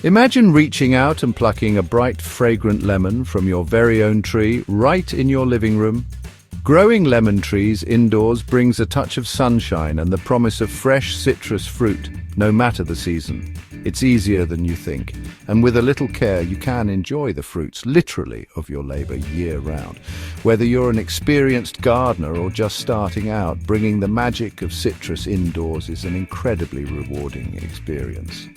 Imagine reaching out and plucking a bright, fragrant lemon from your very own tree right in your living room. Growing lemon trees indoors brings a touch of sunshine and the promise of fresh citrus fruit, no matter the season. It's easier than you think, and with a little care you can enjoy the fruits, literally, of your labor year-round. Whether you're an experienced gardener or just starting out, bringing the magic of citrus indoors is an incredibly rewarding experience.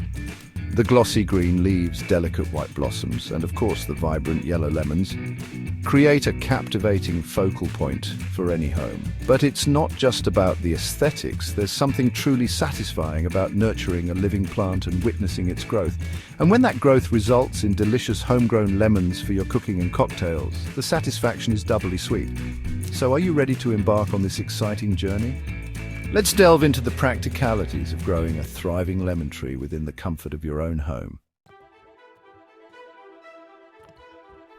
The glossy green leaves, delicate white blossoms, and of course the vibrant yellow lemons create a captivating focal point for any home. But it's not just about the aesthetics. There's something truly satisfying about nurturing a living plant and witnessing its growth. And when that growth results in delicious homegrown lemons for your cooking and cocktails, the satisfaction is doubly sweet. So are you ready to embark on this exciting journey? Let's delve into the practicalities of growing a thriving lemon tree within the comfort of your own home.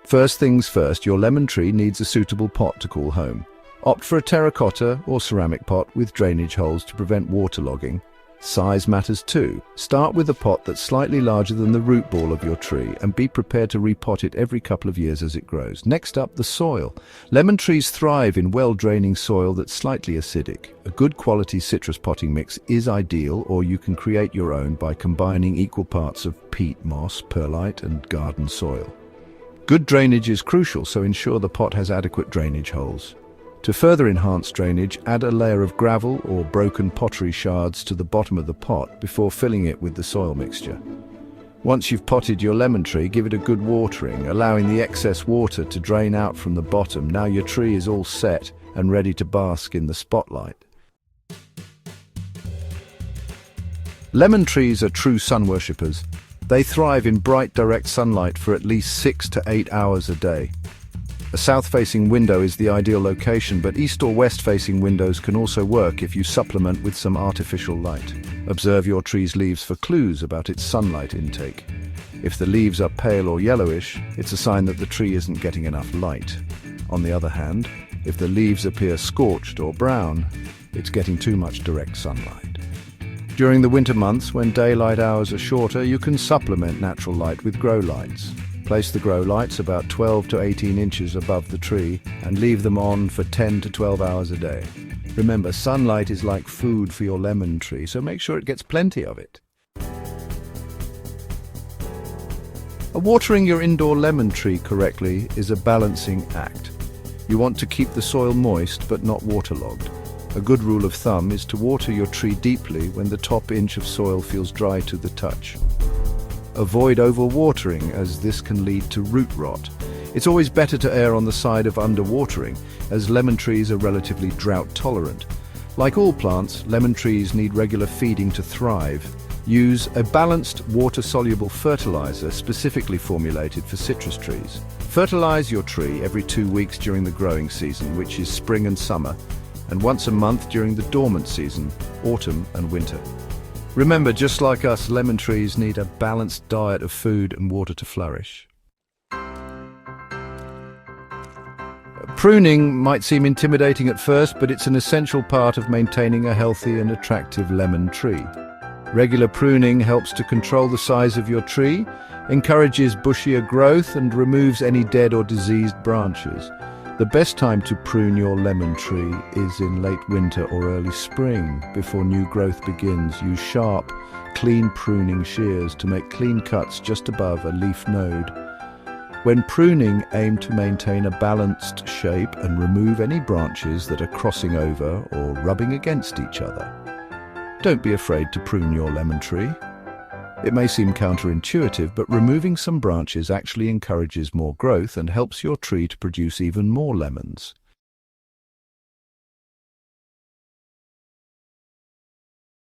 First things first, your lemon tree needs a suitable pot to call home. Opt for a terracotta or ceramic pot with drainage holes to prevent waterlogging. Size matters too. Start with a pot that's slightly larger than the root ball of your tree and be prepared to repot it every couple of years as it grows. Next up, the soil. Lemon trees thrive in well-draining soil that's slightly acidic. A good quality citrus potting mix is ideal, or you can create your own by combining equal parts of peat moss, perlite and garden soil. Good drainage is crucial, so ensure the pot has adequate drainage holes. To further enhance drainage, add a layer of gravel or broken pottery shards to the bottom of the pot before filling it with the soil mixture. Once you've potted your lemon tree, give it a good watering, allowing the excess water to drain out from the bottom. Now your tree is all set and ready to bask in the spotlight. Lemon trees are true sun worshippers. They thrive in bright direct sunlight for at least 6 to 8 hours a day. A south-facing window is the ideal location, but east or west-facing windows can also work if you supplement with some artificial light. Observe your tree's leaves for clues about its sunlight intake. If the leaves are pale or yellowish, it's a sign that the tree isn't getting enough light. On the other hand, if the leaves appear scorched or brown, it's getting too much direct sunlight. During the winter months, when daylight hours are shorter, you can supplement natural light with grow lights. Place the grow lights about 12 to 18 inches above the tree and leave them on for 10 to 12 hours a day. Remember, sunlight is like food for your lemon tree, so make sure it gets plenty of it. Watering your indoor lemon tree correctly is a balancing act. You want to keep the soil moist but not waterlogged. A good rule of thumb is to water your tree deeply when the top inch of soil feels dry to the touch. Avoid overwatering, as this can lead to root rot. It's always better to err on the side of underwatering, as lemon trees are relatively drought tolerant. Like all plants, lemon trees need regular feeding to thrive. Use a balanced water-soluble fertilizer specifically formulated for citrus trees. Fertilize your tree every 2 weeks during the growing season, which is spring and summer, and once a month during the dormant season, autumn and winter. Remember, just like us, lemon trees need a balanced diet of food and water to flourish. Pruning might seem intimidating at first, but it's an essential part of maintaining a healthy and attractive lemon tree. Regular pruning helps to control the size of your tree, encourages bushier growth, and removes any dead or diseased branches. The best time to prune your lemon tree is in late winter or early spring, before new growth begins. Use sharp, clean pruning shears to make clean cuts just above a leaf node. When pruning, aim to maintain a balanced shape and remove any branches that are crossing over or rubbing against each other. Don't be afraid to prune your lemon tree. It may seem counterintuitive, but removing some branches actually encourages more growth and helps your tree to produce even more lemons.